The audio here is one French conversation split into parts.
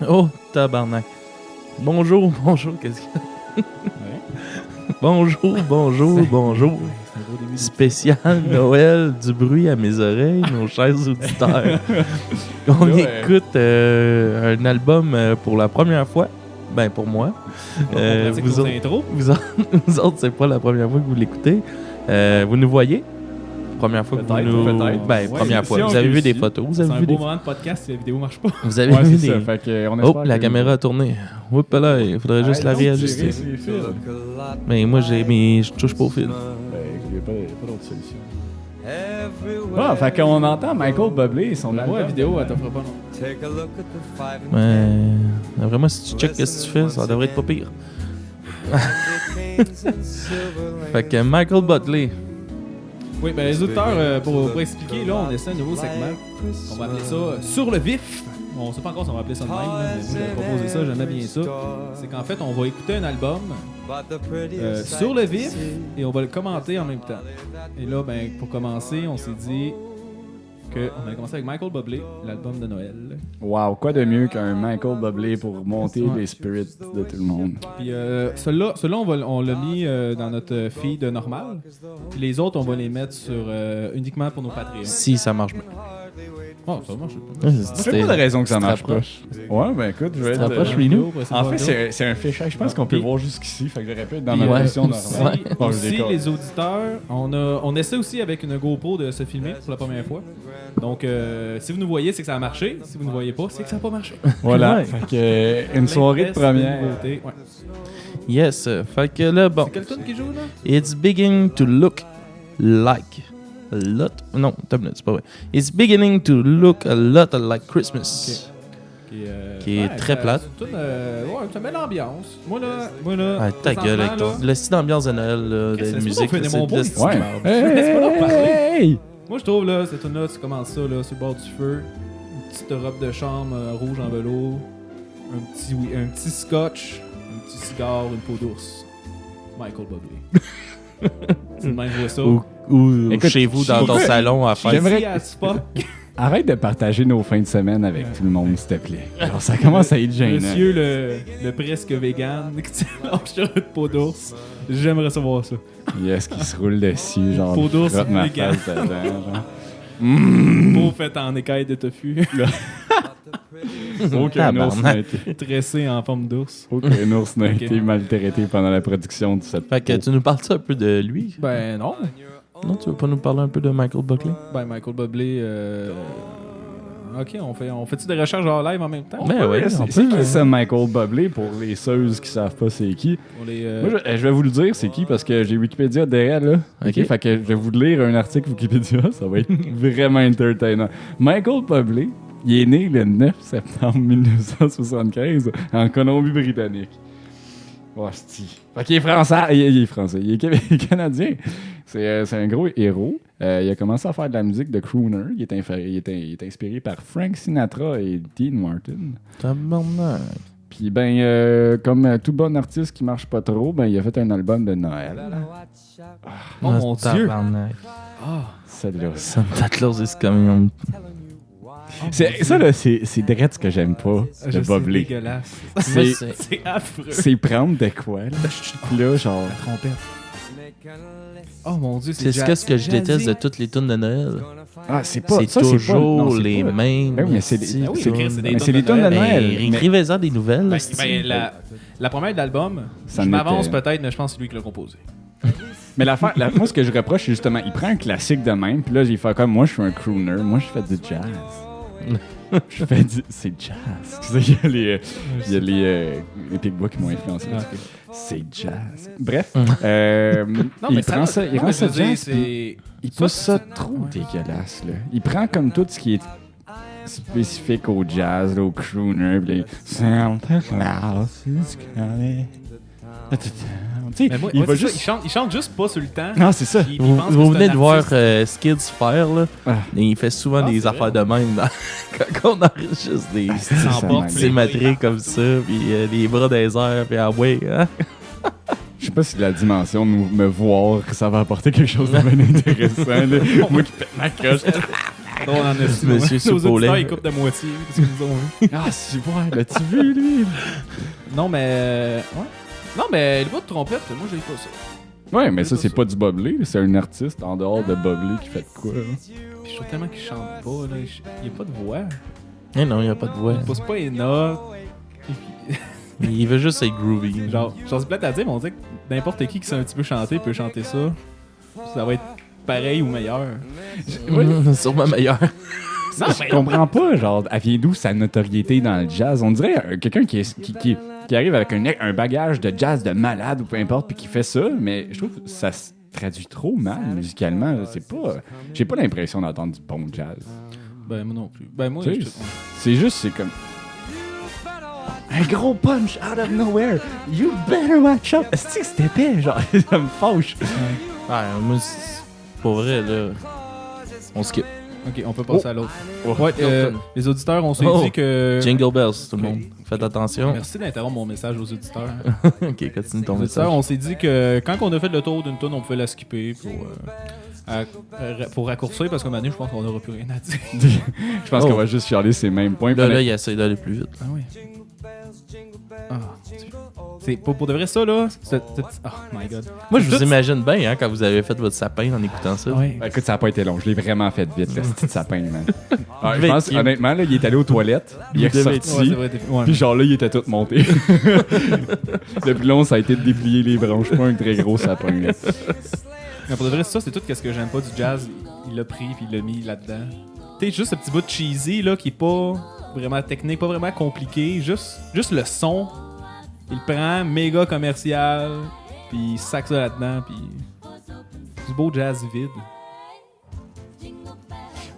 Oh, tabarnak. Bonjour, qu'est-ce qu'il y a? Bonjour. Spécial Noël, du bruit à mes oreilles, nos chers auditeurs. On écoute un album pour la première fois. Ben, pour moi. Vous autres, c'est pas la première fois que vous l'écoutez. Vous nous voyez? Première fois que vous nous... Ben, première fois. Vous avez vu des photos. Vous avez vu vu des moment de podcast si la vidéo marche pas. Vous avez vu des... Fait que on oh, la caméra a tourné. Oups là, il faudrait juste la réajuster. Mais moi, je touche pas au fil. Il n'y a pas d'autre solution. Fait qu'on entend Michael Bublé, son album. La vidéo, elle t'offre pas non. Vraiment, si tu checkes ce que tu fais, ça devrait être pas pire. Fait que Michael Bublé. Oui, ben les auditeurs, pour expliquer, là, on essaie un nouveau segment. On va appeler ça Sur le vif. On sait pas encore si on va appeler ça de même, là, mais moi, j'avais proposé ça, j'aimais bien ça. C'est qu'en fait, on va écouter un album sur le vif et on va le commenter en même temps. Et là, ben, pour commencer, on s'est dit qu'on allait commencer avec Michael Bublé, l'album de Noël. Wow, quoi de mieux qu'un Michael Bublé pour monter les spirits de tout le monde. Puis celui-là, on l'a mis dans notre feed normal. Puis les autres, on va les mettre sur uniquement pour nos Patreons. Si ça marche bien. Oh, ça marche. C'est pas de raison que ça marche pas. Ouais, ben écoute, je vais être... En fait, c'est un fichier. Je pense qu'on peut voir jusqu'ici. Fait que j'aurais pu être dans ma position normale. Aussi, les auditeurs, on essaie aussi avec une GoPro de se filmer pour la première fois. Donc, si vous nous voyez, c'est que ça a marché. Si vous ne voyez pas, c'est que ça n'a pas marché. Voilà. Fait que une soirée de première. Ouais. Yes. Fait que là, bon. C'est quel tune qui joue, là? It's beginning to look like a lot. Non, c'est pas vrai. It's beginning to look a lot like Christmas. Qui est très plate. Ça met l'ambiance. Moi là. Ah, ta gueule avec toi. Le style d'ambiance de Noël, de musique. C'est ouais. Hey! Moi, je trouve, là, cette tune-là, tu commences ça, là, sur le bord du feu. Une petite robe de chambre rouge en velours. Un petit scotch. Un petit cigare, une peau d'ours. Michael Bublé. Tu me vois ça. Ou écoute, chez vous, dans ton salon, à faire... Arrête de partager nos fins de semaine avec tout le monde, s'il te plaît. Alors, ça commence à être gênant. Monsieur le presque vegan qui lâche sur une peau d'ours. J'aimerais savoir ça. Yes, qui se roule dessus, genre. Peau d'ours vegan. Peau faite en écaille de tofu. Aucun ours n'a été tressé en forme d'ours. Aucun ours n'a été maltraité pendant la production de cette Fait que tu nous parles un peu de lui? Ben non. Non, tu veux pas nous parler un peu de Michael Bublé? Ben Michael Bublé, ok, on fait-tu des recherches en live en même temps? Ben oui, c'est qui ça, Michael Bublé, pour les ceux qui savent pas c'est qui? Moi, je vais vous le dire, c'est qui, parce que j'ai Wikipédia derrière, là. Ok. Fait que je vais vous lire un article Wikipédia, ça va être vraiment entertainant. Michael Bublé, il est né le 9 septembre 1975 en Colombie-Britannique. Oh, fait qu'il est français. Il est français. Il est canadien. C'est un gros héros. Il a commencé à faire de la musique de crooner. Il est inspiré par Frank Sinatra et Dean Martin. Tabarnak. Puis, comme tout bon artiste qui marche pas trop, il a fait un album de Noël. Oh mon Dieu! Celle-là. Santa Claus is coming. Ça, là, c'est direct ce que j'aime pas de Bublé. C'est dégueulasse. C'est affreux. C'est prendre de quoi, là? Puis là, genre... La trompette. Oh mon Dieu, c'est ce que je déteste de toutes les tunes de Noël. Ah, c'est pas... C'est toujours les mêmes. Ben oui, mais c'est des tunes de Noël. Écrivez-en des nouvelles. La première de l'album, je m'avance peut-être, mais je pense que c'est lui qui l'a composé. Mais moi, ce que je reproche, c'est justement, il prend un classique de même, puis là, il fait comme, moi, je suis un crooner, moi, je fais du jazz. C'est jazz. Il y a les Pigbois qui m'ont influencé. C'est jazz. Bref, il prend ça, il rend ça jazz, il pousse ça trop dégueulasse. Là. Il prend comme tout ce qui est spécifique au jazz, là, au crooner, puis Santa Claus is coming. Moi, il chante juste pas sur le temps. Non, c'est ça. Vous venez de voir Skids faire, là. Et il fait souvent des affaires de même quand on enregistre des cinématiques comme ça, puis les bras des airs, puis ah ouais. Hein? Je sais pas si la dimension de me voir, ça va apporter quelque chose de bien intéressant. Là. Moi qui pète ma coche. drôle en estime. Monsieur Nos Soupe au lait. auditeurs, ils coupent de moitié parce qu'ils nous ont vu. Ah, c'est vrai, l'as-tu vu, lui? Non, mais... Ouais. Non, mais les bouts de trompette, moi, j'ai pas ça. Ouais, mais ça, c'est pas du Boblé. C'est un artiste en dehors de Boblé qui fait de quoi, là. Puis je trouve tellement qu'il chante pas, là. Il y a pas de voix. Eh non, il n'y a pas de voix. Il pousse pas les notes. Il veut juste être groovy. Genre c'est plate à dire, mais on dirait que n'importe qui sait un petit peu chanter peut chanter ça. Ça va être pareil ou meilleur. Sûrement meilleur. Non, Je comprends pas, genre, elle vient d'où sa notoriété dans le jazz? On dirait quelqu'un qui arrive avec un bagage de jazz de malade ou peu importe, puis qui fait ça, mais je trouve que ça se traduit trop mal musicalement. C'est pas... J'ai pas l'impression d'entendre du bon jazz. Ben, moi non plus. Ben, moi, Tu sais, c'est juste, c'est comme... Un gros punch out of nowhere. You better watch out. Est-ce que c'était épais, genre, ça me fâche. Ouais, moi, pour vrai, là, on skip. Ok, on peut passer à l'autre. Oh. Ouais, les auditeurs, on s'est dit que... Jingle bells, tout le monde. Faites attention. Merci d'interrompre mon message aux auditeurs. Ok, continue ton Les message. auditeurs, on s'est dit que quand on a fait le tour d'une tune, on pouvait la skipper pour raccourcir, parce qu'à un moment donné, je pense qu'on n'aura plus rien à dire. Je pense qu'on va juste chialer ces mêmes points. Là, il essaie d'aller plus vite. Ah oui. Ah, c'est pour de vrai ça, là. Oh my god. Moi, je vous imagine bien quand vous avez fait votre sapin en écoutant ça. Ouais. Écoute, ça n'a pas été long. Je l'ai vraiment fait vite, le petit sapin, man. Je Vite, pense, honnêtement, là, il est allé aux toilettes, il est Ouais, ressorti, c'est vrai, ouais, puis genre là, il était tout monté. Le plus long, ça a été de déplier les branches, pas un très gros sapin. Là. mais pour de vrai, ça, c'est tout ce que j'aime pas du jazz. Il l'a pris puis il l'a mis là-dedans. Tu sais, juste ce petit bout de cheesy, là, qui est pas vraiment technique, pas vraiment compliqué. Juste le son. Il le prend, méga commercial, puis il sac ça là-dedans, puis du beau jazz vide.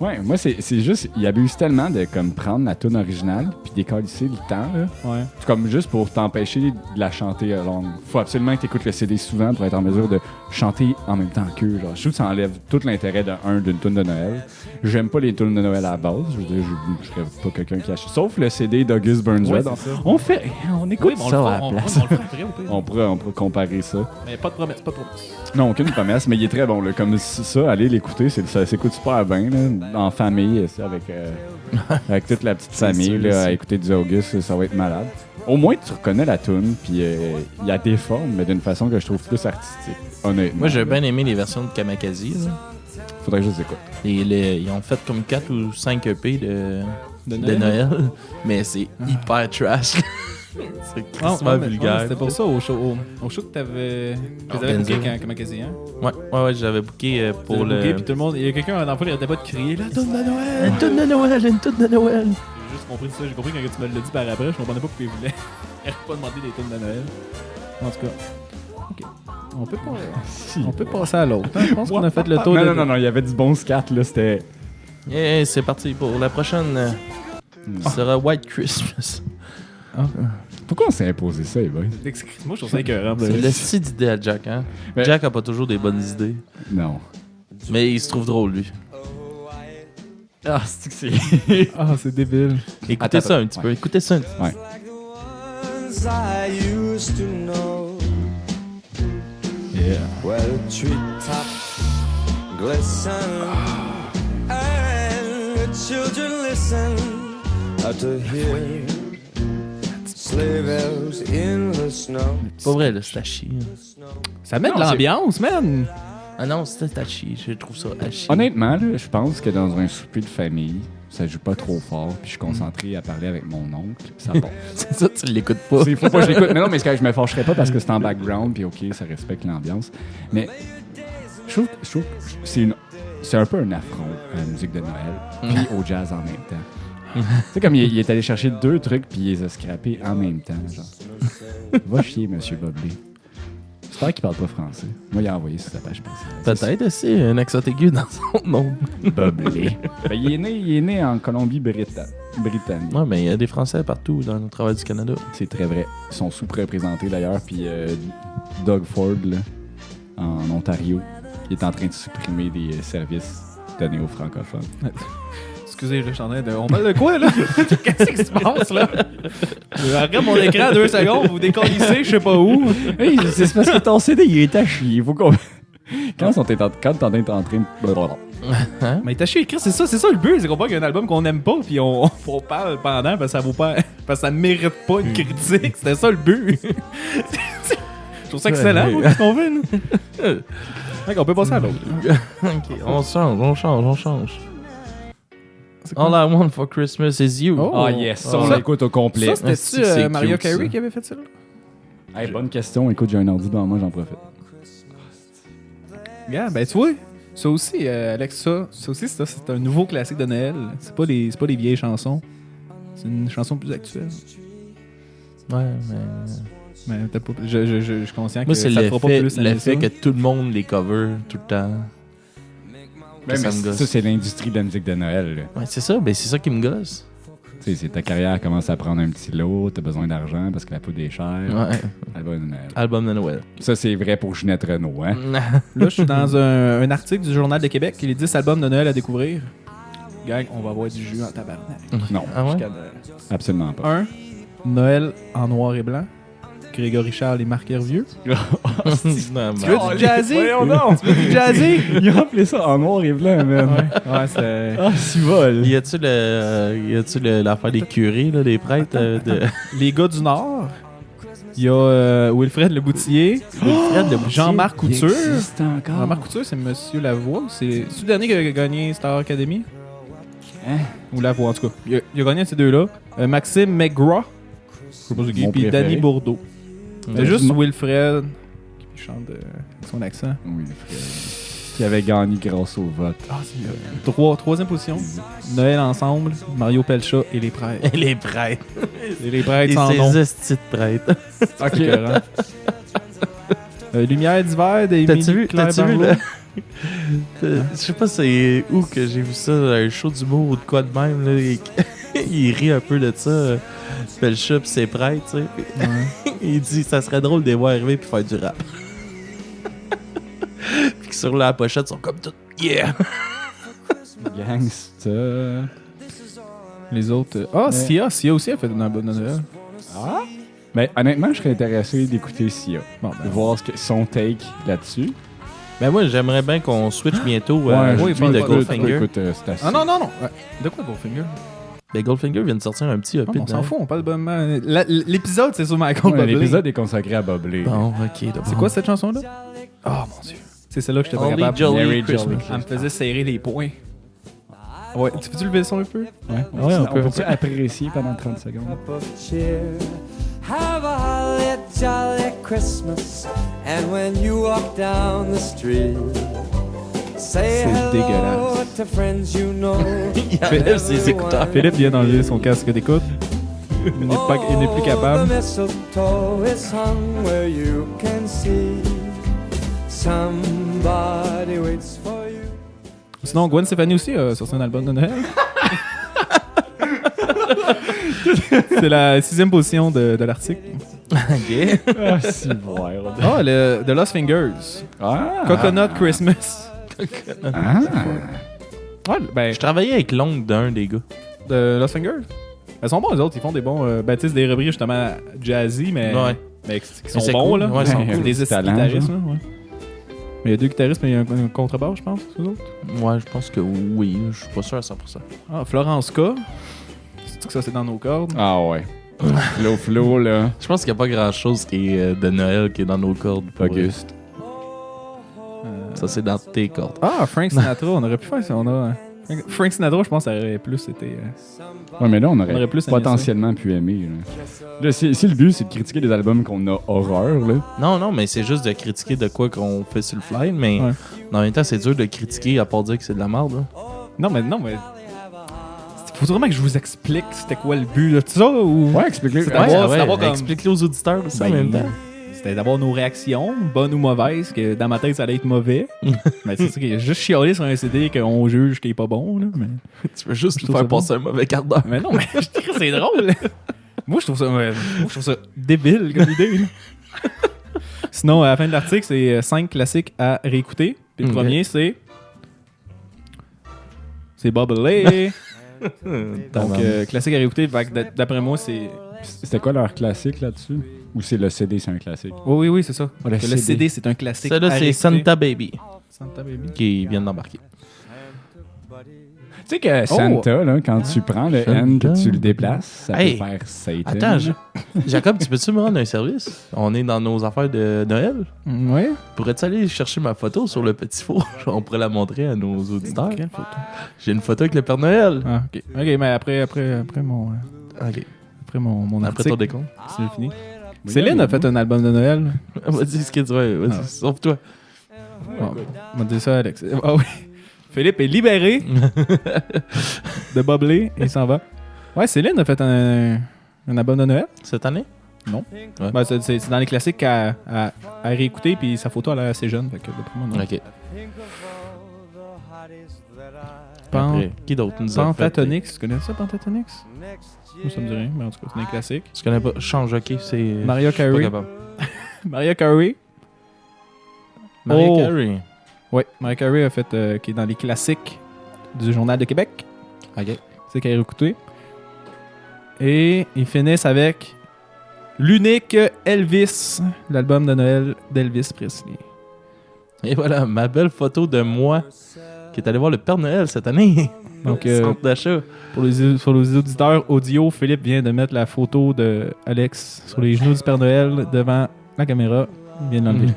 Ouais, moi, c'est juste, il abuse tellement de comme prendre la tune originale puis décalisser le temps, là. Ouais. C'est comme juste pour t'empêcher de la chanter longue. Faut absolument que tu écoutes le CD souvent pour être en mesure de chanter en même temps qu'eux. Genre. Je trouve que ça enlève tout l'intérêt d'une tune de Noël. J'aime pas les tunes de Noël à la base. Je veux dire, je serais pas quelqu'un qui achète. Sauf le CD d'August Burns Ouais, Red. c'est ça. On écoute Oui, mais ça à la on place. le fera après, au pire. On pourrait comparer ça. Mais pas de promesse, pas de promesse. Non, aucune promesse, mais il est très bon. Là. Comme ça, allez l'écouter. Ça s'écoute super bien. Là, en famille, ça, avec toute la petite famille, là, à écouter du August, ça va être malade. Au moins, tu reconnais la tune, puis il y a des formes, mais d'une façon que je trouve plus artistique, honnêtement. Moi, j'ai bien aimé les versions de Kamakazi. Là. Faudrait que je les écoute. Ils ont fait comme 4 ou 5 EP de Noël, mais c'est hyper trash. C'est crissement vulgaire. C'était pour ça au show que t'avais Organisé. booké quand Kamakazi, hein? Ouais, j'avais booké pour le... Puis tout le monde, il y a quelqu'un dans le fond, il arrêtait pas de crier la toune de Noël! Une toune de Noël, une toune de Noël! J'ai juste compris ça, j'ai compris quand tu me l'as dit par après, je comprenais pas pourquoi il voulait. Il arrête pas de demander des tounes de Noël. En tout cas, ok. On peut passer à l'autre. Hein? Je pense qu'on a fait le tour de... Non, il y avait du bon scat, là, c'était... Et c'est parti pour la prochaine. Qui sera White Christmas. Pourquoi on s'est imposé ça, les boys? Moi, je trouve ça écœurant. C'est le style d'idée à Jack, hein? Mais- Jack a pas toujours des bonnes idées. Non. Mais il se trouve drôle, lui. Ah, c'est que c'est... Ah, c'est débile. Écoutez Attends, ça un petit peu. Écoutez ça un petit peu. Ouais. I used to know. Yeah. Where the treetops glisten and the children listen to hear sleigh bells in the snow. Pas vrai, là, c'est à chier. Ça met de Non, c'est- l'ambiance, man! Ah non, c'était à chier. Je trouve ça à chier. Honnêtement, là, je pense que dans un souper de famille, ça joue pas trop fort, puis je suis concentré à parler avec mon oncle, ça passe. C'est ça, tu l'écoutes pas. Il faut pas que je l'écoute. Mais non, mais je me fâcherais pas parce que c'est en background, puis ok, ça respecte l'ambiance. Mais je trouve que c'est un peu un affront à la musique de Noël, puis au jazz en même temps. Tu sais, comme il est allé chercher 2 trucs, puis il les a scrappés en même temps. Genre. Va chier, monsieur Boblé. J'espère qu'il parle pas français. Moi, il a envoyé sur sa page principale. Peut-être aussi un accent aigu dans son nom. Boblé. Ben, il est né en Colombie-Britannique. Ouais, mais il y a des Français partout dans le travail du Canada. C'est très vrai. Ils sont sous-représentés d'ailleurs. Puis Doug Ford, là, en Ontario, il est en train de supprimer des services donnés aux francophones. Excusez, là, je suis en train de... On parle de quoi, là? Qu'est-ce qui se passe, là? Je regarde mon écran 2 secondes, vous décollissez, je sais pas où. Hey, c'est parce que ton CD, il est à chier. Faut qu'on... Quand t'es en train de... Hein? Mais t'as chier, Chris, c'est ça le but, c'est qu'on voit qu'il y a un album qu'on aime pas, puis on parle pendant parce que ça vaut pas, parce que ça mérite pas une critique. C'était ça le but. Je trouve ça excellent, moi, ce qu'on fait, nous. Ok, on peut passer à l'autre. Ok, on change. All I want for Christmas is you. Oh. Ah yes, ça, on Ça- l'écoute au complet. Ça, c'est c'était-tu Mario cute, Carey ça. qui avait fait ça? Hey, bonne question. Écoute, j'ai un ordi devant moi, j'en profite. Yeah, ben tu vois, ça aussi, Alex, ça aussi, c'est un nouveau classique de Noël. C'est pas des vieilles chansons. C'est une chanson plus actuelle. Ouais, mais. Mais t'as pas, je suis conscient Moi, que c'est ça te fera pas plus aimer l'effet ça. que tout le monde les cover tout le temps. Mais Ça me gosse. ça, c'est l'industrie de la musique de Noël. Là. Ouais, c'est ça, ben c'est ça qui me gosse. Tu sais, c'est ta carrière commence à prendre un petit lot, t'as besoin d'argent parce que la poudre est chère. Ouais. Album de Noël. Album de Noël. Ça, c'est vrai pour Ginette Renault, hein? Là, je suis dans un article du Journal de Québec, les 10 albums de Noël à découvrir. Gang, on va avoir du jus en tabarnak. Non, Ah ouais? absolument pas. 1. Noël en noir et blanc. Grégory Charles et Marc Hervieux. Non, Tu veux man. du jazzy? Voyons donc! Tu veux du jazzy? Ils ont appelé ça en noir et blanc, man. Ouais, c'est... Ah, si vol! Y a-tu l'affaire des curés, là, des prêtres de Les gars du Nord. Il y a Wilfred Le Boutillier. Fred Le Boutillier? Jean-Marc Couture. Il existe encore. Jean-Marc Couture, c'est Monsieur Lavoie. C'est le dernier qui a gagné Star Academy? Hein? Ou Lavoie, en tout cas. Il a gagné ces deux-là. Maxime McGraw. Je sais pas c'est qui. Mon Puis préféré. Danny Bourdeau. C'est Ouais. juste Wilfred qui chante son accent. Oui, frère. Qui avait gagné grâce au vote. Ah, c'est troisième position. Noël ensemble, Mario Pelcha et les prêtres. Et les prêtres. Et les prêtres Et sans nom. ces estis de prêtres. Ok. Lumière d'hiver d'Émilie T'as-tu vu, Claire là? Barlow. Je sais pas c'est où que j'ai vu ça, un show d'humour ou de quoi de même, là. Il rit un peu de ça. Pelcha pis ses prêtres, tu sais. Il dit ça serait drôle de les voir arriver puis faire du rap. Puis que sur la pochette, ils sont comme tout. Yeah! Gangsta. Les autres. Ah, Ouais. Sia aussi a fait un album de Noël. Ah? Ben, honnêtement, je serais intéressé d'écouter Sia. Bon, De voir son take là-dessus. Ben moi, j'aimerais bien qu'on switch bientôt à oui, celui de pas- Goldfinger. Écoute, c'est assez. Ah non. Ouais. De quoi Goldfinger? Ben Goldfinger vient de sortir un petit EP. On s'en dedans. fout, on parle de. L'épisode, c'est sur Michael Ouais, Bublé. l'épisode est consacré à Boblé. Bon, ok. d'abord. C'est quoi cette chanson-là? Oh mon dieu. C'est celle-là que j'étais pas Only capable. Jolly Merry Christmas. Jolly. Elle me faisait serrer les poings. Ouais, tu peux-tu lever le son un peu? Ouais, Ouais, on peut- peut apprécier pendant 30 secondes. Cup of cheer. Have a holly jolly Christmas. And when you walk down the street, say C'est hello dégueulasse. to friends you know. Il enlève ses écouteurs. Philippe vient d'enlever son casque d'écoute. Il n'est plus capable. The mistletoe is hung where you can see. Somebody waits for you. Sinon, Gwen Stefani aussi a sorti un album de Noël. C'est la 6e position de l'article. Ok. Ah, si wild. Ah, The Lost Fingers. Ah! Coconut Christmas. Ah! Ouais, ben, Je travaillais avec l'oncle d'un des gars. The Lost Fingers. Elles sont bons, les autres. Ils font des bons. Ben, tu sais, c'est des rubriques justement jazzy, mais. Ouais. Mais qui Mais sont c'est bons, cool. là. Ouais, ils sont C'est cool. des Talent, guitaristes, genre. là. Ouais. Mais il y a 2 guitaristes, mais il y a un contrebasse, je pense, eux autres. Ouais, je pense que oui. Je suis pas sûr à 100%. Ah, Florence K. C'est que ça, c'est dans nos cordes. Ah ouais. Flo, là. Je pense qu'il n'y a pas grand-chose qui est de Noël qui est dans nos cordes. pour Auguste. Ça, c'est dans tes cordes. Ah, Frank Sinatra, on aurait pu faire ça. Frank Sinatra, je pense que ça aurait plus été. Ouais, mais là, on aurait, On aurait plus aimé potentiellement pu aimer. Là, si le but, c'est de critiquer des albums qu'on a horreur, là. Non, mais c'est juste de critiquer de quoi qu'on fait sur le fly, mais Ouais. en même temps, c'est dur de critiquer à part dire que c'est de la merde. Là. Non, mais. Faut vraiment que je vous explique c'était quoi le but de tout ça ou. Ouais, explique-le. C'est d'avoir- Ouais, d'avoir comme- explique-le aux auditeurs aussi en Ben, même temps. C'était d'avoir nos réactions, bonnes ou mauvaises, que dans ma tête ça allait être mauvais. Mais c'est ça qui est juste chialé sur un CD qu'on juge qu'il est pas bon, là. Mais, Tu veux juste Je nous trouve faire ça passer un mauvais quart d'heure. mais non, mais je dis que c'est drôle. Moi, je trouve ça débile comme idée. Là. Sinon, à la fin de l'article, c'est 5 classiques à réécouter. Puis le Ok. premier, c'est. C'est Bubbly. Donc, classique à réécouter. Fait que d'après moi, c'est. C'était quoi leur classique là-dessus? Ou c'est le CD, c'est un classique? Oui, c'est ça. le Le CD, c'est un classique. Ça, là, à c'est réécouter. Santa Baby Santa Baby. qui vient d'embarquer. Tu sais que Santa, là, quand tu prends le N que tu le déplaces, ça peut faire Satan. Attends, Jacob, tu peux-tu me rendre un service? On est dans nos affaires de Noël. Oui. Pourrais-tu aller chercher ma photo sur le petit four? On pourrait la montrer à nos auditeurs. Quelle photo? J'ai une photo avec le Père Noël. Ah, ok. Ok, mais après mon. OK. Après mon Après article, ton décompte. c'est fini. Céline a fait un album de Noël. Vas-y, ce que tu veux. Vas-y, sauve-toi. Bon, on va dire ça, Alex. Ah oui. Philippe est libéré de Boblé et il s'en va. Ouais, Céline a fait un album de Noël. Cette année? Non. Ouais. Ben, c'est dans les classiques à réécouter, puis sa photo elle a l'air assez jeune. Fait que, d'après moi, non. OK. Pan- Après, qui d'autre nous a fait? Pentatonix, tu connais ça, Pentatonix? Moi, ça me dit rien, mais en tout cas, c'est un classique. Je connais pas. Change, OK, c'est... Mariah je suis pas Carey. capable. Mariah Carey. Mariah Oh. Carey. Oui, Mariah Carey a fait, qui est dans les classiques du Journal de Québec. OK. C'est qu'à réécouter. Et ils finissent avec l'unique Elvis, l'album de Noël d'Elvis Presley. Et voilà, ma belle photo de moi qui est allé voir le Père Noël cette année. Donc, Au centre d'achat. pour les auditeurs audio, Philippe vient de mettre la photo de Alex sur les genoux du Père Noël devant la caméra. Il vient de l'enlever.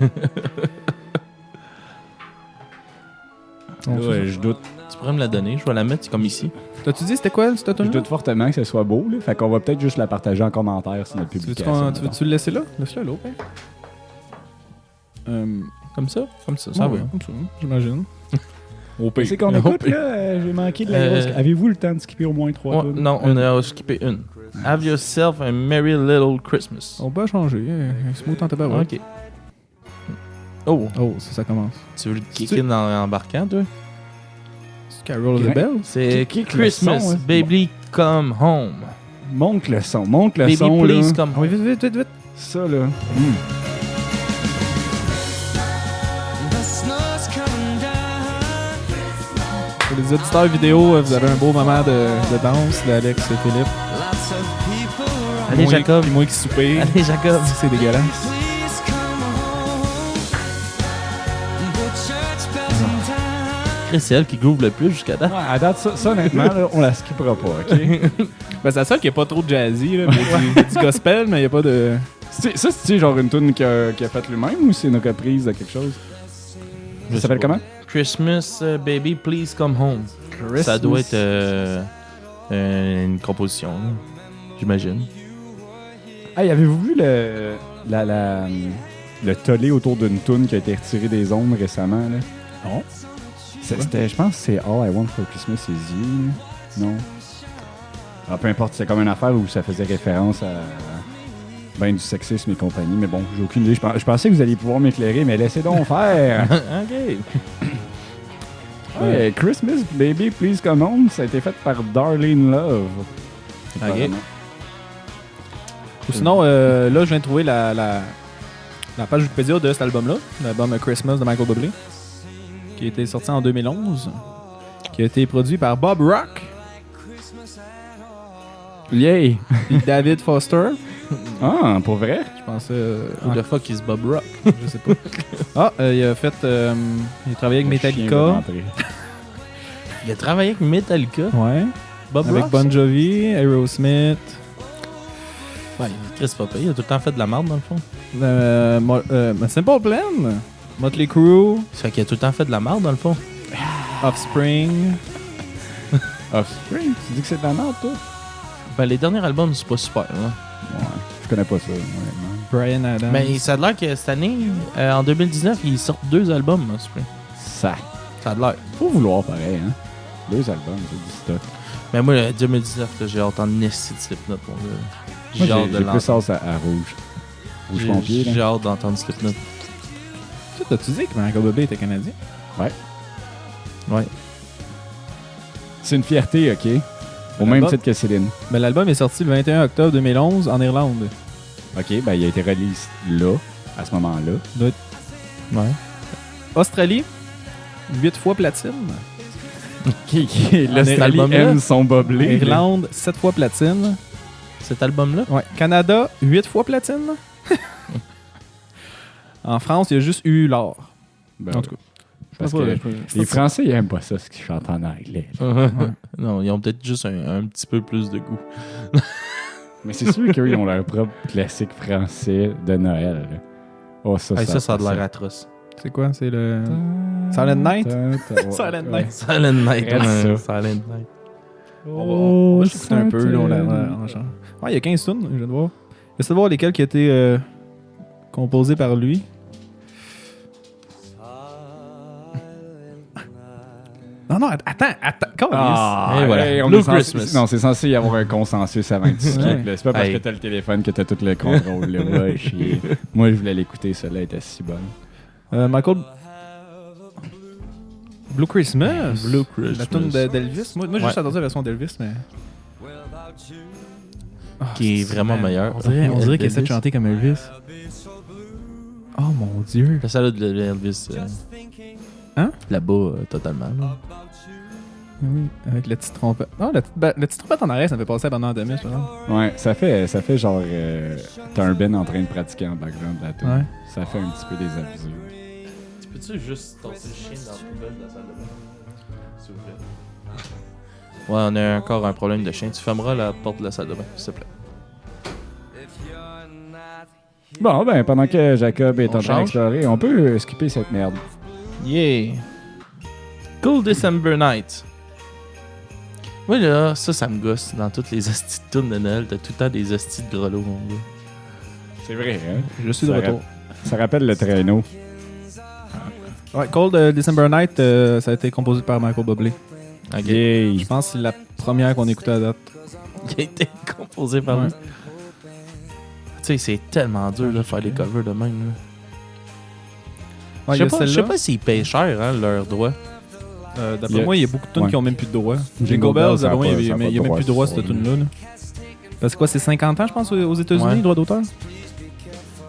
Ouais, je doute. Tu pourrais me la donner, je vais la mettre comme ici. T'as-tu dit c'était quoi cette Je automne? doute fortement que ce soit beau, là. Fait qu'on va peut-être juste la partager en commentaire sur notre publication. Tu veux-tu le laisser là? Laisse-le là, ouais. Comme ça? Comme ça, ça va. Comme ça, j'imagine. C'est qu'on écoute, là. J'ai manqué de la grosse. Avez-vous le temps de skipper au moins 3 tonnes? Non, on a skippé une. Have yourself a merry little Christmas. On peut changer. Smooth en tabarouette. OK. Oh, Oh, ça commence. tu veux le kick in en embarquant, toi? C'est Carol of the Bells? C'est Kick le Christmas, son, hein. baby, come home. Monte le son, monte le Baby, son, please, là. come Ah oui, home. vite, vite, vite. Ça, là. Pour les auditeurs vidéo, vous avez un beau moment de danse d'Alex et Philippe. Allez, Moi- Jacob. puis moi qui soupire. Allez, Jacob. C'est dégueulasse. Chris, c'est elle qui groove le plus jusqu'à date. Ouais, à date, ça honnêtement, là, on la skippera pas, OK? Ben, c'est la seule qui est pas trop jazzy, là. Il y a du gospel, mais il n'y a pas de. Ça, c'est genre une tune qu'il a faite lui-même ou c'est une reprise de quelque chose? Je Ça sais s'appelle pas. comment? Christmas, baby, please come home. Ça doit être une composition, là. J'imagine. Hey, avez-vous vu le tollé autour d'une tune qui a été retirée des ondes récemment? Là? Non. C'était, je pense que c'est All I Want for Christmas is You. Non? Ah, peu importe, c'est comme une affaire où ça faisait référence à ben du sexisme et compagnie, mais bon, j'ai aucune idée. Je pensais que vous alliez pouvoir m'éclairer, mais laissez donc faire! OK. Ouais, Christmas Baby Please Come Home, ça a été fait par Darlene Love. Apparemment. Ou sinon, là, je viens de trouver la page Wikipédia de cet album-là, l'album Christmas de Michael Bublé, qui a été sorti en 2011, qui a été produit par Bob Rock Yay! et David Foster. Ah, pour vrai? Je pensais. Who the fuck is Bob Rock? Je sais pas. Ah, il a fait. Il a travaillé avec Le chien veut Metallica. rentrer. Il a travaillé avec Metallica. Ouais. Bob Avec Rock. Bon Jovi, Aerosmith. Ouais, Chris Papa, il a tout le temps fait de la merde dans le fond. Simple Plan. Motley Crue. Ça fait qu'il a tout le temps fait de la merde dans le fond. Offspring. Offspring? Tu dis que c'est de la merde, toi? Ben, les derniers albums, c'est pas super, là. Ouais, je connais pas ça, honnêtement. Brian Adams. Mais ça a l'air que cette année, en 2019, ils sortent 2 albums, hein, Spring. Ça. Ça a l'air. Faut vouloir pareil, hein? 2 albums, c'est du stock. Mais moi, 2019, là, j'ai hâte en esti de Slipknot, mon gars. Moi, J'ai hâte de j'ai plus l'entendre. hâte à rouge. Rouge pompier, J'ai là. hâte d'entendre Slipknot. T'as-tu dit que Michael Bublé était canadien? Ouais. Ouais. C'est une fierté, OK? Au même titre que Céline. Ben, l'album est sorti le 21 octobre 2011 en Irlande. OK, ben il a été release là, à ce moment-là. Ouais. Australie, 8 fois platine. L'Australie album-là? aime son boblé. Irlande, 7 fois platine. Cet album-là? Ouais. Canada, 8 fois platine. En France, il y a juste eu l'or. Ben, En tout cas, Parce que les Français, ils aiment pas ça, ce qu'ils chantent en anglais. Non, ils ont peut-être juste un petit peu plus de goût. Mais c'est sûr qu'eux, ils ont leur propre classique français de Noël. Là. Oh, ça a de l'air atroce. C'est quoi? C'est le... Silent Night? Silent Night. Silent Night. Ça. Silent Night. On va s'écouter un peu. Là, on change. Ouais, il y a 15 tunes, je viens de voir. J'essaie de voir lesquelles qui étaient composées par lui. Non, attends. Et voilà. On Blue est censé- Christmas. Non, c'est censé y avoir un consensus avant que tu skippes. là. C'est pas parce que t'as le téléphone que t'as tout le contrôle. Là. Va chier. Moi, je voulais l'écouter, celle-là elle était si bonne. Michael... Blue Christmas. Blue Christmas. La tune d'Elvis. Moi j'ai juste entendu la version d'Elvis, mais... Qui est vraiment meilleure. On dirait qu'elle essaie de chanter comme Elvis. Oh mon Dieu. La salade de Elvis. Hein? Là-bas, totalement. Là. Oui, avec la petite trompette. Non, la petite trompette en arrière, ça me fait penser à Bernard Demis, par exemple. Ouais, ça fait genre... t'as un Ben en train de pratiquer en background de la tune. Ouais. Ça fait un petit peu désabusé. Tu peux-tu juste tasser le chien dans la poubelle de la salle de bain? S'il vous plaît. Ouais, on a encore un problème de chien. Tu fermeras la porte de la salle de bain, s'il te plaît. Bon, ben, pendant que Jacob est On en train change? d'explorer, on peut skipper cette merde. Yeah! Cool December Night. Oui, là, ça me gosse. Dans toutes les hosties de tunes de Noël, t'as tout le temps des hosties de grelots, mon gars. C'est vrai, hein? Je suis de Ça retour. Ça rappelle le traîneau. Ouais, Cold December Night, ça a été composé par Michael Bublé. Ok. Yay! Je pense que c'est la première qu'on écoutait à date. Qui a été composé par Ouais. lui. Tu sais, c'est tellement dur de faire des covers de même. Là. Ouais, il y a je sais celle-là. pas s'ils payent cher, hein, leurs droits. D'après moi, il y a beaucoup de tunes Ouais. qui ont même plus de droits. Jingle Jingle Bells, Bells, ça a d'après moi, pas- il y ça a a pas de même droits plus de droits sur cette lui. tune-là. Parce que quoi, c'est 50 ans, je pense, aux États-Unis, Ouais. les droits d'auteur?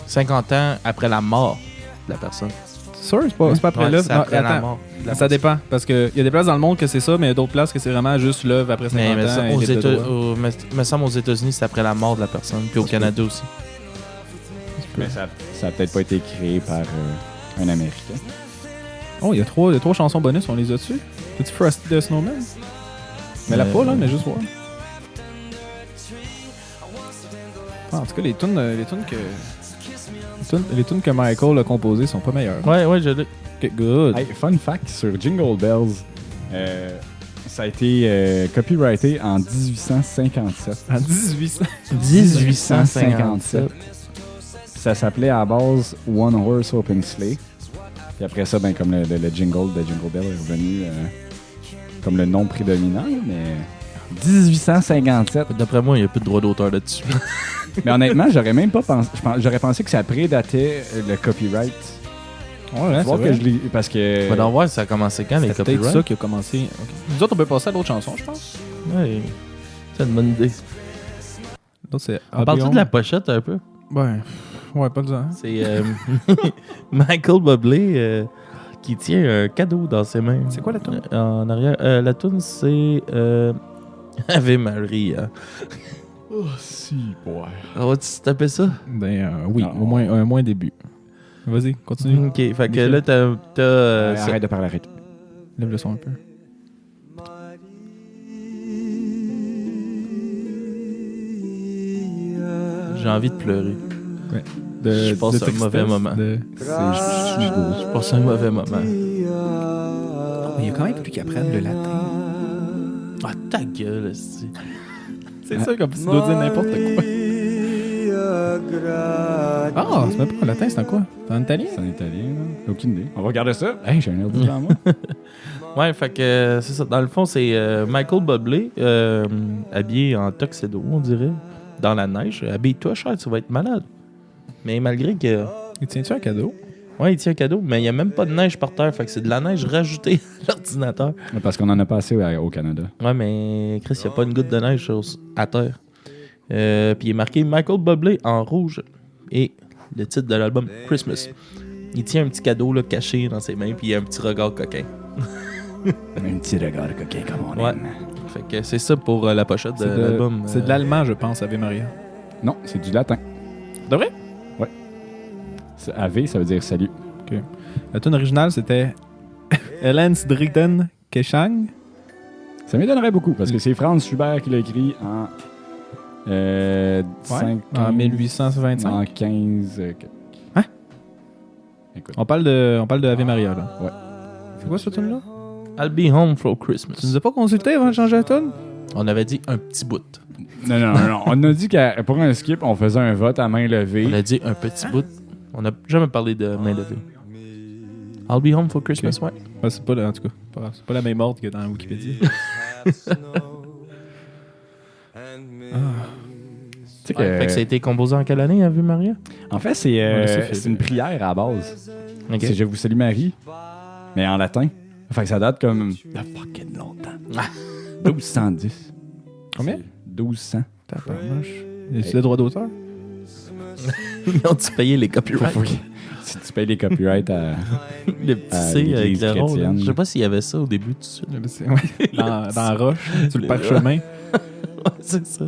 50 ans après la mort de la personne. C'est sûr, c'est pas après Ouais, l'œuvre. c'est Non, après la attends, mort. de la ça personne. dépend. Parce qu'il y a des places dans le monde que c'est ça, mais il y a d'autres places que c'est vraiment juste l'œuvre après 50 Mais ans. ça, et les droits. me semble aux États-Unis, c'est après la mort de la personne. Puis au Canada aussi. Mais ça a peut-être pas été créé par un Américain. Oh, il y a trois chansons bonus, on les a dessus. Petit Frosty the Snowman. Mais la pas, là, mais juste voir. Ah, en tout cas, les tunes que Michael a composées sont pas meilleures. Ouais, je l'ai. Ok, good. Hey, fun fact sur Jingle Bells, ça a été copyrighté en 1857. En 1800. 1857. Ça s'appelait à la base One Horse Open Sleigh. Puis après ça, ben, comme le jingle de Jingle Bell est revenu comme le nom prédominant, mais 1857. D'après moi, il n'y a plus de droit d'auteur là-dessus. Mais honnêtement, j'aurais même pas pensé. J'aurais pensé que ça prédatait le copyright. Ouais, Faut voir que je l'ai. Parce que. On va voir ça a commencé quand, les c'est peut-être copyrights. ça qui a commencé. Ok. Nous autres, on peut passer à d'autres chansons, je pense. Ouais, c'est une bonne idée. L'autre, c'est On parle-tu de la pochette un peu? Ouais, pas besoin. C'est Michael Bublé qui tient un cadeau dans ses mains. C'est quoi la tune? En arrière. La tune, c'est Ave Maria. Oh, si, boy. On va-tu se taper ça? Ben oui, Non. au moins début. Vas-y, continue. Ok, fait que là, t'as ça. Arrête de parler, arrête. Lève le son un peu. J'ai envie de pleurer. Je passe un mauvais moment. Je passe un mauvais moment. Il y a quand même plus qui apprennent le latin. Ah, ta gueule, esti. C'est ça, comme si tu dois dire n'importe quoi. Ah, c'est même pas en latin, c'est en quoi? C'est en italien? C'est en italien, là. Aucune idée. On va regarder ça. Hey, j'ai un ordi devant moi. Ouais, fait que c'est ça. Dans le fond, c'est Michael Bublé, habillé en tuxedo, on dirait, dans la neige. Habille-toi, cher, tu vas être malade. Mais malgré que... Il tient-tu un cadeau? Ouais, il tient un cadeau, mais il n'y a même pas de neige par terre. Fait que c'est de la neige rajoutée à l'ordinateur. Parce qu'on en a pas assez au Canada. Ouais, mais Chris, il n'y a pas une goutte de neige à terre. Puis il est marqué Michael Bublé en rouge. Et le titre de l'album, Christmas. Il tient un petit cadeau là, caché dans ses mains, puis il a un petit regard coquin. Un petit regard de coquin comme on Ouais. aime. Fait que c'est ça pour la pochette de l'album. C'est de l'allemand, je pense, Ave Maria. Non, c'est du latin. De vrai? Ave, ça veut dire salut. La tune originale, c'était Helens Dritten Keshang. Ça m'étonnerait beaucoup, parce que c'est Franz Schubert qui l'a écrit en... En 1825. En 15... Hein? Écoute. On parle de Ave Maria, là. Ouais. C'est quoi ce tune-là? I'll be home for Christmas. Tu nous as pas consulté avant de changer la tune? On avait dit un petit bout. Non. On a dit que pour un skip, on faisait un vote à main levée. On a dit un petit bout. On n'a jamais parlé de main levée. I'll be home for Christmas, ouais. Ah, c'est pas, en tout cas, c'est pas la même ordre que dans Wikipédia. Tu sais Fait que ça a été composé en quelle année, Ave Maria? En fait, c'est une prière à la base. Ok. C'est Je vous salue Marie, mais en latin. Fait que ça date comme de fucking longtemps. 1210. Combien? 1200. Tabarnouche. Est-ce le droit d'auteur? Non, tu payais les copyrights. Si tu payes les copyrights à... Le petit à C avec l'église le rond. chrétienne. Je sais pas s'il y avait ça au début tout de suite. Dans la roche, sur le parchemin. Ouais, c'est ça.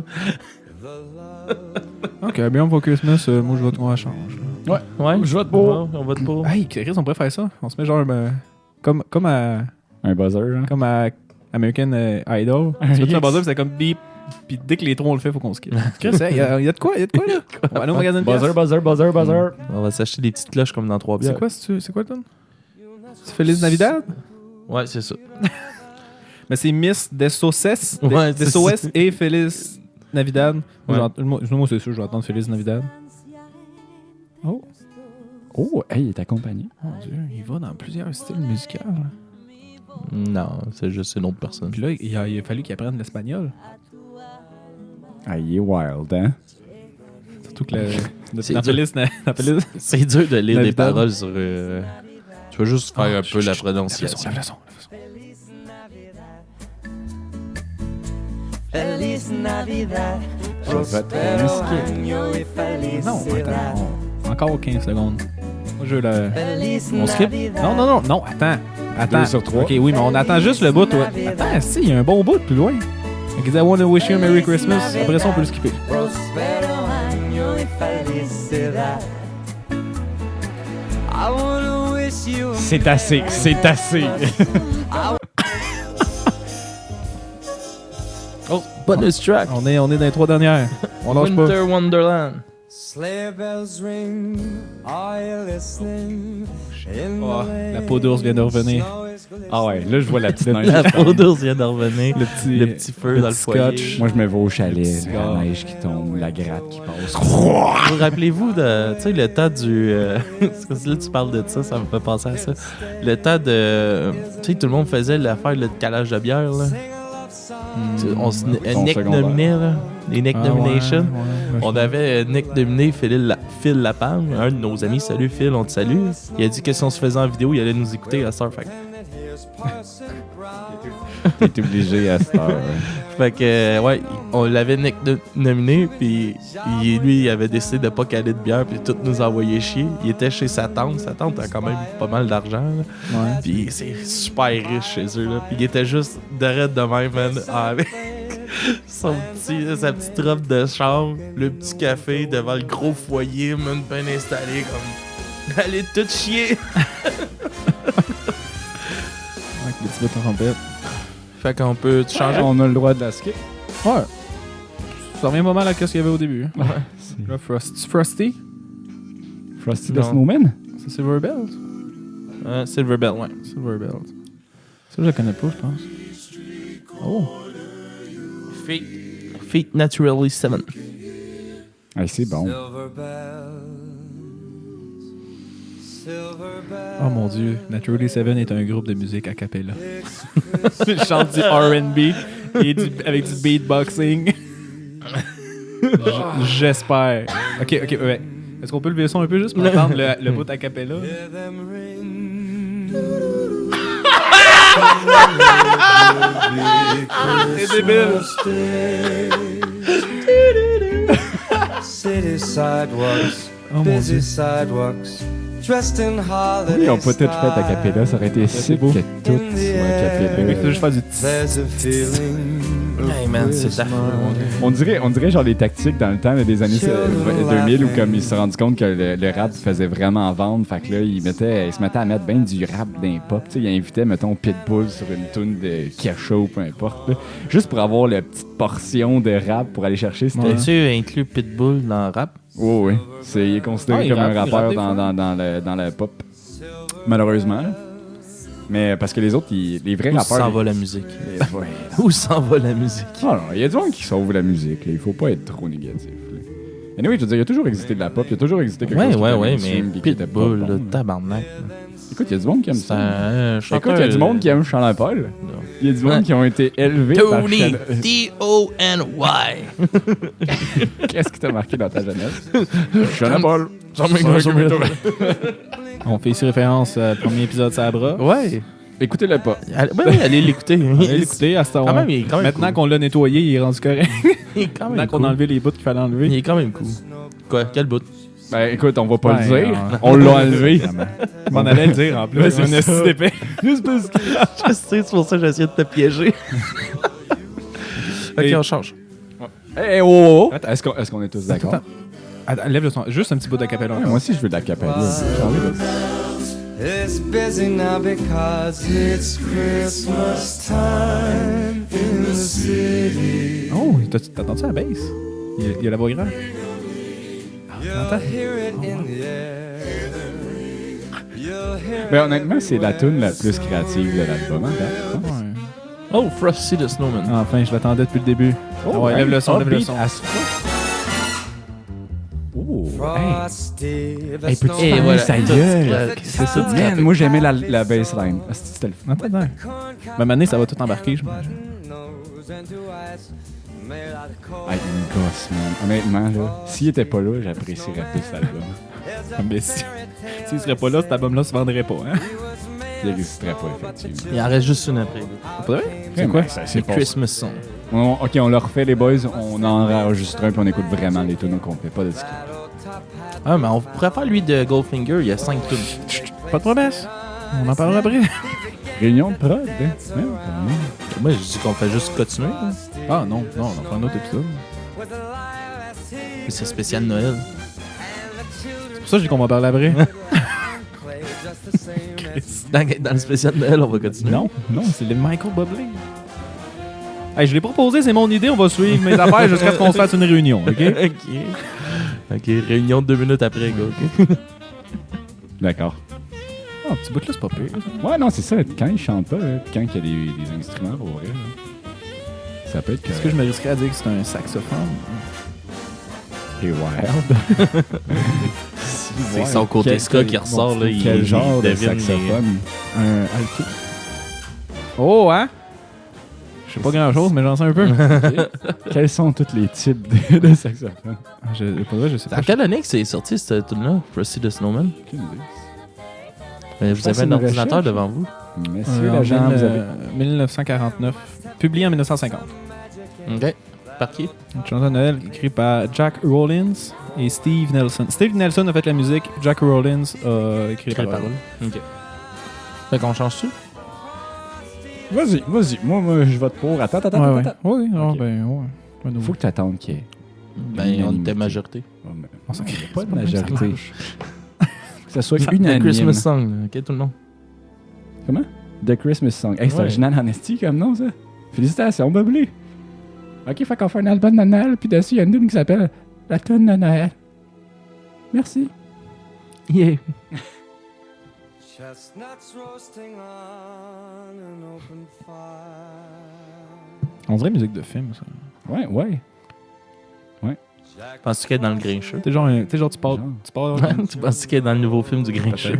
Ok, bien pour Christmas, moi je vote qu'on la change. Ouais. Je vote pour. On vote pour. Hey, Chris, on pourrait faire ça. On se met genre comme à Un buzzer, hein? comme à American Idol. Tu mets un buzzer, c'est comme bip. Puis dès que les trois on le fait, faut qu'on skip. Chris, il y a de quoi là? On va aller au magasin de Buzzer, pièces. buzzer. On va s'acheter des petites cloches comme dans 3 bières. C'est quoi le ton? C'est Feliz Navidad? Ouais, c'est ça. Mais c'est Miss Desos Ouais, c'est ça. et Feliz Navidad. Ouais. Moi, c'est sûr, je vais attendre Feliz Navidad. Oh, Oh, hey, il est accompagné. mon Dieu, il va dans plusieurs styles musicaux. Non, c'est juste une autre personne. Puis là, il a fallu qu'il apprenne l'espagnol. Ah, il est wild, hein? Surtout que C'est dans dur. Feliz C'est dur de lire des Navidad. paroles sur. Tu vas juste faire un peu la prononciation. La leçon. Feliz Navidad. Je vote pour un skip. Non, attends. Encore 15 secondes. Moi, je veux le... Feliz On skip? Non, attends. 2 sur 3. Ok, oui, mais on attend juste le bout, toi. Attends, si, il y a un bon bout plus loin. Ok, I want to wish you a Merry Christmas. Après ça, on peut le skipper. Prospero año y felicidad. I wanna wish you a C'est assez. Oh, bonus track. On est dans les 3 dernières. On lâche pas. Winter Wonderland. sleigh bells ring. Are you listening? In Oh, the lane, la peau d'ours vient de revenir. snow is glistening. Ah ouais, là, je vois la petite neige. La peau d'ours vient de revenir. Le petit feu dans le foyer. scotch. Moi, je me vais au chalet, la cigare. neige qui tombe, la gratte qui passe. Vous rappelez-vous de, tu sais, le temps du... parce que là, tu parles de ça, ça me fait penser à ça. Le temps de... Tu sais, tout le monde faisait l'affaire là, de calage de bière, là. On se Ton Nick secondaire. nominé, là. Les Nick Nomination. Ouais, On avait Nick nominé, Phil Lapalme, un de nos amis. Salut Phil, on te salue. Il a dit que si on se faisait en vidéo, il allait nous écouter à Star. T'es obligé à cette heure. Fait que, ouais, on l'avait Nick nominé, puis lui, il avait décidé de pas caler de bière, puis tout nous envoyer chier. Il était chez sa tante. Sa tante a quand même pas mal d'argent, là. Ouais. Puis c'est super riche chez eux, là. Puis il était juste d'arrêt de même, man, avec sa petite robe de chambre, le petit café devant le gros foyer, man, bien installé, comme... Allez tout chier! Avec les petits bouts de trompette. Fait qu'on peut changer. On a le droit de la skip. Ouais. Ça revient pas mal à ce qu'il y avait au début. Hein. C'est Là, Frosty. Frosty the Non. Snowman? C'est Silver Bells. Silver Bell, ouais. Silver Bells. Ça, je la connais pas, je pense. Oh. Feet Naturally 7. Ah, c'est bon. Silver bells, silver bells. Oh mon dieu. Naturally Seven est un groupe de musique a cappella. Il chante du R&B et avec du beatboxing. J'espère. Ok, ouais. Est-ce qu'on peut lever le son un peu juste pour entendre le bout a cappella? Hear them ring. C'est débile. City sidewalks, Oh mon busy dieu. sidewalks, dressed in holiday Oui, ils ont pas tout fait à Capella. Ça aurait été C'est sick beau. que tout soit à Oui, Capella. faut juste faire du tss. There's a feeling Hey man, c'est affreux. On dirait genre les tactiques dans le temps là, des années 2000 où comme ils se sont rendus compte que le rap faisait vraiment vendre. Fait que là, ils se mettaient à mettre bien du rap dans les pop. T'sais, ils invitaient, mettons, Pitbull sur une tune de Kesha ou peu importe. Là, juste pour avoir la petite portion de rap pour aller chercher. T'as-tu inclus Pitbull dans le rap? Oh, oui. Il est considéré comme un rappeur il rappe dans le pop. Malheureusement. Mais parce que les autres, les vrais Où rappeurs... s'en va la musique? Ouais. Où s'en va la musique? Non, il y a du monde qui sauve la musique. Là. Il faut pas être trop négatif. Là. Anyway, je veux dire, il y a toujours existé de la pop. Il y a toujours existé quelque chose qui était mais mainstream puis qui était pas Pitbull, bon. là, tabarnak. Écoute, il y a du monde qui aime C'est ça. un Écoute, il y a du monde qui aime Sean Paul. Il y a du monde qui ont été élevés par Tony, Sean... T-O-N-Y. Qu'est-ce qui t'a marqué dans ta jeunesse? Sean Paul. On fait ici référence au premier épisode Sabra. Ouais. Écoutez-le pas. Ouais, allez l'écouter. Allez l'écouter à ce Quand même, il est quand même Maintenant cool. qu'on l'a nettoyé, il est rendu correct. Il est quand même Maintenant qu'on cool. a enlevé les bouts qu'il fallait Il enlever. est quand même cool. Quoi? Quel bout? Ben écoute, on va pas Ouais, le dire. non. On l'a enlevé. Je m'en allais le dire en plus. Ouais, c'est un ça. esti d'épais. Juste parce que... Je sais, c'est pour ça que j'ai essayé de te piéger. Ok, Et- on change. Hey, oh! Est-ce qu'on est tous d'accord? Attends, lève le son. Juste un petit bout de capella. Ouais, moi aussi, je veux de la capella. J'ai envie de... It's busy now because it's Christmas time in the city. Oh, t'attends-tu à la bass? Il y a la voix grave. You'll hear it in the air. You'll hear Ben honnêtement, c'est la tune la plus créative de l'album. Hein, Oh, Frosty the Snowman. Enfin, je l'attendais depuis le début. Ah ouais, lève le son, lève le son. Oh, Frosty the Hey, peux-tu Et fermer voilà. sa Tout gueule? scratch. C'est ça, du Man, scratch. moi j'aimais la bassline. Ah, c'était le fun. Attends, attends. Mais maintenant, ça va tout embarquer, je m'imagine. Ah, il me gosse, man. Honnêtement, là, s'il était pas là, j'apprécierais plus cet album. Mais s'il serait pas là, cet album-là se vendrait pas, hein? Il n'existerait pas, effectivement. Il en reste juste une après. Pas vrai? C'est quoi? C'est C'est pas... Christmas Song. Ok, on le refait, les boys. On en enregistre un, puis on écoute vraiment les tunes qu'on fait pas de skip. Ah, mais on pourrait faire lui de Goldfinger, il y a 5 tunes. Pas de promesse. On en parlera après. Réunion de prod, hein? Ouais, Moi, je dis qu'on fait juste continuer. là. Ah non, non, on en fera un autre épisode. Mais c'est spécial Noël. C'est pour ça que je dis qu'on va en parler après. Dans le spécial Noël, on va continuer. Non, non, c'est le Michael Bublé. Hey, je l'ai proposé, c'est mon idée, on va suivre mes affaires jusqu'à ce qu'on se fasse une réunion, ok? Ok, réunion de 2 minutes après, gars. ok? D'accord. Ah, un petit bout là, c'est pas pire. ça. Ouais, non, c'est ça. Quand il chante pas, là, puis quand il y a des instruments pour vrai, là, ça peut être Est-ce que je me risquerais à dire que c'est un saxophone? Et wild. C'est son côté ska qui ressort, là. Quel genre de devine les- saxophone? Un alto. Oh, hein? Je sais pas grand-chose, mais j'en sais un peu. Quels sont tous les types de saxophones? Pour vrai, je sais En pas. quelle année que c'est sorti cette tune-là, Frosty the Snowman? Aucune idée. Vous fasse avez un une ordinateur recherche. devant vous? Messieurs, En l'agent, vous avez... 1949. Publié en 1950. Ok. Par qui? Une chanson de Noël écrite par Jack Rollins et Steve Nelson. Steve Nelson a fait la musique, Jack Rollins a écrit les Quelle paroles. parole? Ok. Fait qu'on change-tu? Vas-y. Moi, je vote pour. Attends. Ouais, ouais. Oui, non, Ok. ben, ouais. Ouais, Faut que tu attendes qu'il y ait... Ben, on Unanimité. était majorité. Oh, mais- On s'en Il y a crisse, pas de c'est pas même ça majorité. marche. Que ça soit The unanime. Christmas Song, là. Ok, tout le monde. Comment? The Christmas Song. Hey, c'est Ouais. original en esti comme nom, ça. Félicitations, Bublé. Ok, fait qu'on fait un album de Noël, puis dessus, il y a une tune qui s'appelle La tune de Noël. Merci. Yeah. Chestnuts roasting on an open fire. On dirait musique de film, ça. Ouais. Penses-tu qu'elle est dans le Grincheux? T'es genre, tu pars. Genre. Tu pars. Tu penses qu'elle est dans le nouveau film du Grincheux?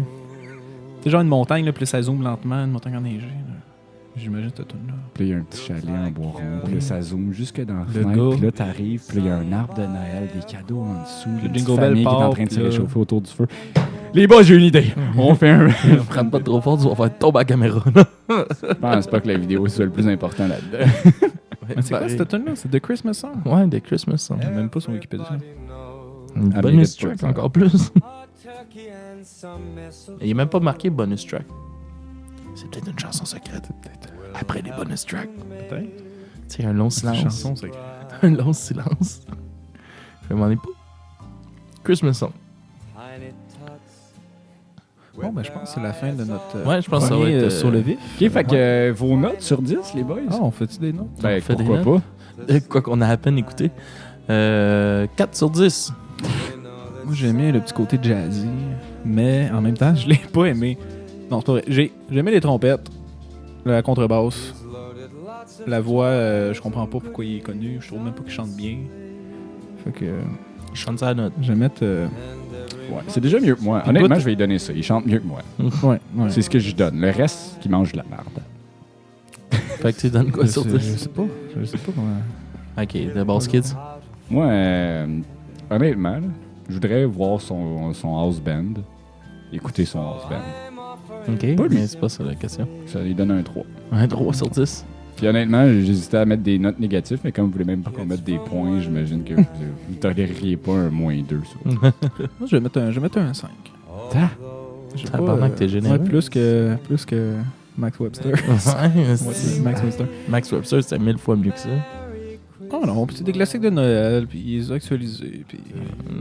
T'es genre une montagne, là, puis ça zoome lentement, une montagne enneigée. là. J'imagine cette tune là. Puis là, il y a un petit chalet en bois rond, puis là, ça zoome jusque dans la Le fenêtre, gars. puis là, t'arrives, puis là, il y a un arbre de Noël, des cadeaux en dessous, Le une petite Jingle Bell famille qui est en part, train de se puis là- réchauffer autour du feu. Les boys, j'ai une idée. On fait un... Ne prends pas trop fort, tu vas faire tomber la caméra. Je pense pas que la vidéo soit le plus important là-dedans. Mais c'est quoi cette tune là? C'est The Christmas Song. Ouais, The Christmas Song. Il y a même pas sur Wikipédia. Une Ah, bonus mais track, ça. encore plus. Turkey and some mistletoe. Il est même pas marqué bonus track. C'est peut-être une chanson secrète. Peut-être. Après les bonus tracks. Peut-être. C'est un long silence. Chanson, c'est... Un long silence. Je m'en ai pas. Christmas song. Bon, ben, je pense que c'est la fin de notre Ouais, je pense que ça va premier, être sur le vif. Ok, fait que vos notes sur 10, les boys? Ah, on fait-tu des notes? Ben, on fait des pourquoi pas? Quoi qu'on a à peine écouté. 4 sur 10. Moi, j'ai aimé le petit côté jazzy, mais en même temps, je l'ai pas aimé. Non, c'est pas vrai. J'ai aimé les trompettes, la contrebasse, la voix, je comprends pas pourquoi il est connu. Je trouve même pas qu'il chante bien. Fait que Je chante ça à note. je vais mettre... Ouais, c'est déjà mieux que moi. Puis Honnêtement, écoute- je vais lui donner ça. Il chante mieux que moi. Ouais, ouais. C'est ce que je donne. Le reste, qui mange de la merde. Fait que tu donnes quoi sur je 10? sais pas. Je sais pas comment... Ok, The Boss Kids. Moi, honnêtement, là, je voudrais voir son house band. Écouter son house band. Ok, Pas lui. mais c'est pas ça la question. Ça lui donne un 3. Un 3 sur 10. Puis honnêtement, j'hésitais à mettre des notes négatives, mais comme vous voulez même pas qu'on mette des points, j'imagine que vous ne tolériez pas un -2 sur. Moi, je vais mettre un 5. Je sais Tabarnak, pas, t'es généreux. Ouais, plus que Max Webster. Ouais, Ouais, Max Webster. Max Webster, c'était 1000 fois mieux que ça. Oh non, puis c'est des classiques de Noël, puis ils les ont actualisés, puis...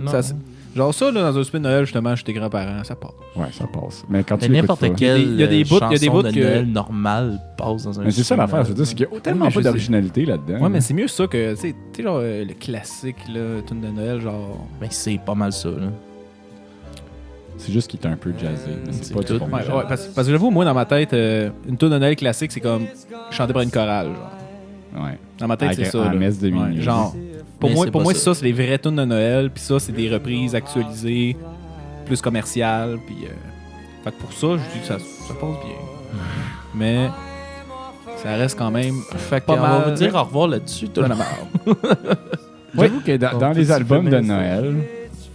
Non. Ça, genre ça, là, dans un spin de Noël, justement, chez tes grands-parents, ça passe. Ouais, ça passe. Mais quand Mais tu l'écoutes n'importe pas- quelle Il y a des bouts- il y a des chanson bouts de que- Noël normale passe dans un Mais c'est ça film, l'affaire, je veux dire, c'est qu'il y a tellement mais je pas sais. d'originalité là-dedans. Ouais, mais c'est mieux ça que, tu sais, genre, le classique, là, tune de Noël, genre... Mais c'est pas mal ça, là. C'est juste qu'il est un peu jazzé. Mais C'est c'est pas tout. du bon Ouais, jazz. ouais, parce que j'avoue, moi, dans ma tête, une tune de Noël classique, c'est comme chanter par une chorale, genre. Ouais. Dans ma tête, c'est ça, En là. messe de Ouais, minuit. genre... Mais c'est Pour pas moi, ça. ça, c'est les vraies tunes de Noël, puis ça, c'est des reprises actualisées, plus commerciales, puis... Fait que pour ça, je dis que ça passe bien. Mais ça reste quand même Fait pas qu'on mal. va vous dire au revoir là-dessus. tout de le la monde. merde. J'avoue que dans On peut les albums de supprimer ça. Noël,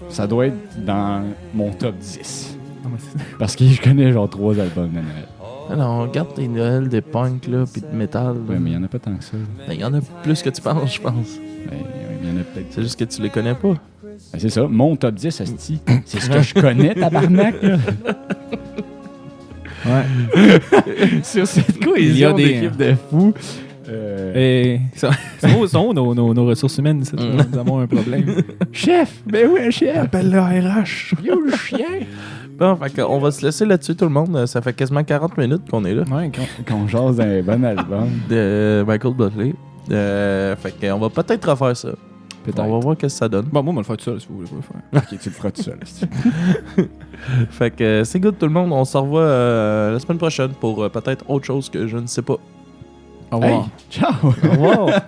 ça doit être dans mon top 10. Non, mais c'est- Parce que je connais genre 3 albums de Noël. Alors, on regarde tes Noëls, des punk, là, pis de métal. là. Ouais, mais il y en a pas tant que ça. Ben, il y en a plus que tu penses, je pense. Ouais, il y en a peut-être. C'est juste que tu les connais pas. Ben, c'est ça, mon top 10, asti. C'est ce que je connais, tabarnak. Là. Ouais. Sur cette Il y cohésion a des- d'équipe de fous. Et sont où nos ressources humaines ici? Nous avons un problème. Chef! Ben oui, un chef! Appelle le RH. Yo, le chien! Bon, fait qu'on va se laisser là-dessus, tout le monde. Ça fait quasiment 40 minutes qu'on est là. Ouais, Qu'on jase d'un bon album. De Michael Bublé. Fait qu'on va peut-être refaire ça. Peut-être. On va voir ce que ça donne. Bon, moi, on va le faire tout seul si vous voulez pas le faire. Ok, tu le feras tout seul. asti. Fait que c'est good tout le monde. On se revoit la semaine prochaine pour peut-être autre chose que je ne sais pas. Au Hey, revoir. ciao! Au revoir!